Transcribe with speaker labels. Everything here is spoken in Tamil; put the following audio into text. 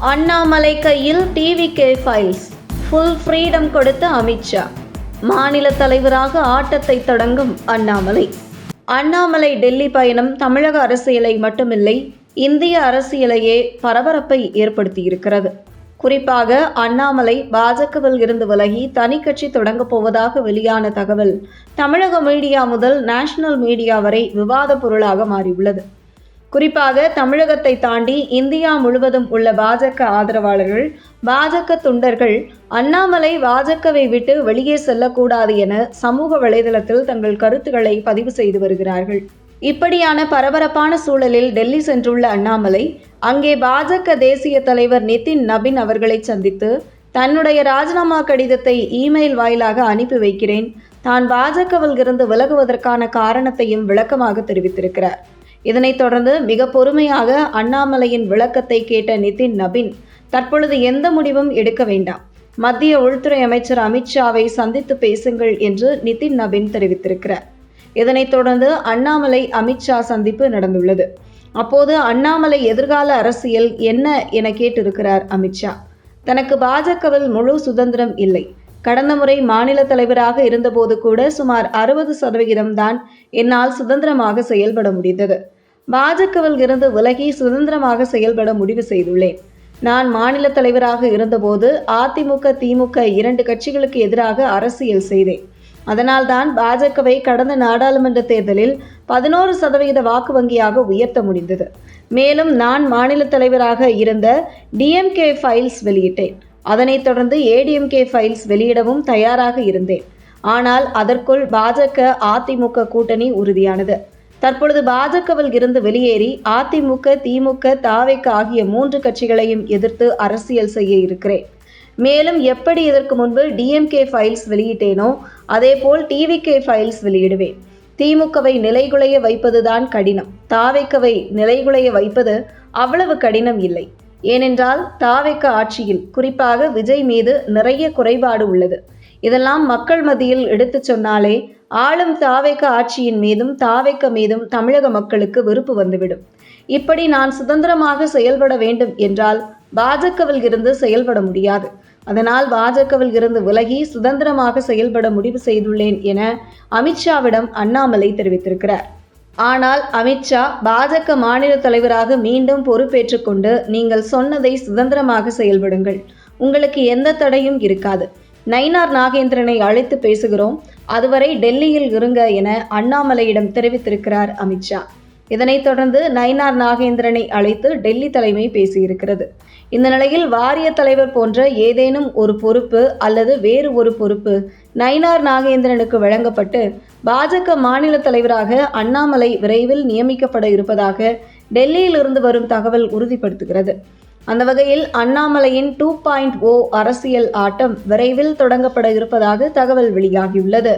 Speaker 1: அண்ணாமலை கையில் டிவிகே ஃபைல்ஸ், ஃபுல் ஃப்ரீடம் கொடுத்த அமித்ஷா. மாநில தலைவராக ஆட்டத்தை தொடங்கும் அண்ணாமலை. அண்ணாமலை டெல்லி பயணம் தமிழக அரசியலை மட்டுமில்லை, இந்திய அரசியலையே பரபரப்பை ஏற்படுத்தியிருக்கிறது. குறிப்பாக அண்ணாமலை பாஜகவில் இருந்து விலகி தனி கட்சி தொடங்கப் போவதாக வெளியான தகவல் தமிழக மீடியா முதல் நேஷனல் மீடியா வரை விவாத பொருளாக மாறியுள்ளது. குறிப்பாக தமிழகத்தை தாண்டி இந்தியா முழுவதும் உள்ள பாஜக ஆதரவாளர்கள், பாஜக தொண்டர்கள் அண்ணாமலை பாஜகவை விட்டு வெளியே செல்லக்கூடாது என சமூக வலைதளத்தில் தங்கள் கருத்துக்களை பதிவு செய்து வருகிறார்கள். இப்படியான பரபரப்பான சூழலில் டெல்லி சென்றுள்ள அண்ணாமலை அங்கே பாஜக தேசிய தலைவர் நிதின் நபின் அவர்களை சந்தித்து தன்னுடைய ராஜினாமா கடிதத்தை இமெயில் வாயிலாக அனுப்பி வைக்கிறேன், தான் பாஜகவில் இருந்து விலகுவதற்கான காரணத்தையும் விளக்கமாக தெரிவித்திருக்கிறார். இதனைத் தொடர்ந்து மிக பொறுமையாக அண்ணாமலையின் விளக்கத்தை கேட்ட நிதின் நபின், தற்பொழுது எந்த முடிவும் எடுக்க வேண்டாம், மத்திய உள்துறை அமைச்சர் அமித்ஷாவை சந்தித்து பேசுங்கள் என்று நிதின் நபின் தெரிவித்திருக்கிறார். இதனைத் தொடர்ந்து அண்ணாமலை அமித்ஷா சந்திப்பு நடந்துள்ளது. அப்போது அண்ணாமலை எதிர்கால அரசியல் என்ன என கேட்டிருக்கிறார் அமித்ஷா. தனக்கு பாஜகவில் முழு சுதந்திரம் இல்லை, கடந்த முறை மாநில தலைவராக இருந்தபோது கூட சுமார் 60% தான் என்னால் சுதந்திரமாக செயல்பட முடிந்தது. பாஜகவில் இருந்து விலகி சுதந்திரமாக செயல்பட முடிவு செய்துள்ளேன். நான் மாநில தலைவராக இருந்தபோது அதிமுக திமுக 2 கட்சிகளுக்கு எதிராக அரசியல் செய்தேன். அதனால்தான் பாஜகவை கடந்த நாடாளுமன்ற தேர்தலில் 11% வாக்கு வங்கியாக உயர்த்த முடிந்தது. மேலும் நான் மாநில தலைவராக இருந்த டிஎம்கே ஃபைல்ஸ் வெளியிட்டேன். அதனைத் தொடர்ந்து ஏடிஎம்கே ஃபைல்ஸ் வெளியிடவும் தயாராக இருந்தேன். ஆனால் அதற்குள் பாஜக அதிமுக கூட்டணி உறுதியானது. தற்பொழுது பாஜகவில் இருந்து வெளியேறி அதிமுக திமுக தாவேக ஆகிய 3 கட்சிகளையும் எதிர்த்து அரசியல் செய்ய இருக்கிறேன். மேலும் எப்படி இதற்கு முன்பு டிஎம்கே ஃபைல்ஸ் வெளியிட்டேனோ அதேபோல் டிவிகே ஃபைல்ஸ் வெளியிடுவேன். திமுகவை நிலைகுலைய வைப்பதுதான் கடினம், தாவேக்கவை நிலைகுலைய வைப்பது அவ்வளவு கடினம் இல்லை. ஏனென்றால் தாவேக்க ஆட்சியில் குறிப்பாக விஜய் மீது நிறைய குறைபாடு உள்ளது. இதெல்லாம் மக்கள் மத்தியில் எடுத்து சொன்னாலே ஆளும் தாவேக்க ஆட்சியின் மீதும் தாவேக்க மீதும் தமிழக மக்களுக்கு வெறுப்பு வந்துவிடும். இப்படி நான் சுதந்திரமாக செயல்பட வேண்டும் என்றால் பாஜகவில் இருந்து செயல்பட முடியாது. அதனால் பாஜகவில் இருந்து விலகி சுதந்திரமாக செயல்பட முடிவு செய்துள்ளேன் என அமித்ஷாவிடம் அண்ணாமலை தெரிவித்திருக்கிறார். ஆனால் அமித்ஷா பாஜக மாநில தலைவராக மீண்டும் பொறுப்பேற்றுக் கொண்டு நீங்கள் சொன்னதை சுதந்திரமாக செயல்படுங்கள், உங்களுக்கு எந்த தடையும் இருக்காது, நயினார் நாகேந்திரனை அழைத்து பேசுகிறோம், அதுவரை டெல்லியில் இருங்க என அண்ணாமலையிடம் தெரிவித்திருக்கிறார் அமித்ஷா. இதனைத் தொடர்ந்து நயினார் நாகேந்திரனை அழைத்து டெல்லி தலைமை பேசியிருக்கிறது. இந்த நிலையில் வாரிய தலைவர் போன்ற ஏதேனும் ஒரு பொறுப்பு அல்லது வேறு ஒரு பொறுப்பு நயினார் நாகேந்திரனுக்கு வழங்கப்பட்டு பாஜக மாநில தலைவராக அண்ணாமலை விரைவில் நியமிக்கப்பட இருப்பதாக டெல்லியில் இருந்து வரும் தகவல் உறுதிப்படுத்துகிறது. அந்த வகையில் அண்ணாமலையின் 2.0 அரசியல் ஆட்டம் விரைவில் தொடங்கப்பட இருப்பதாக தகவல் வெளியாகியுள்ளது.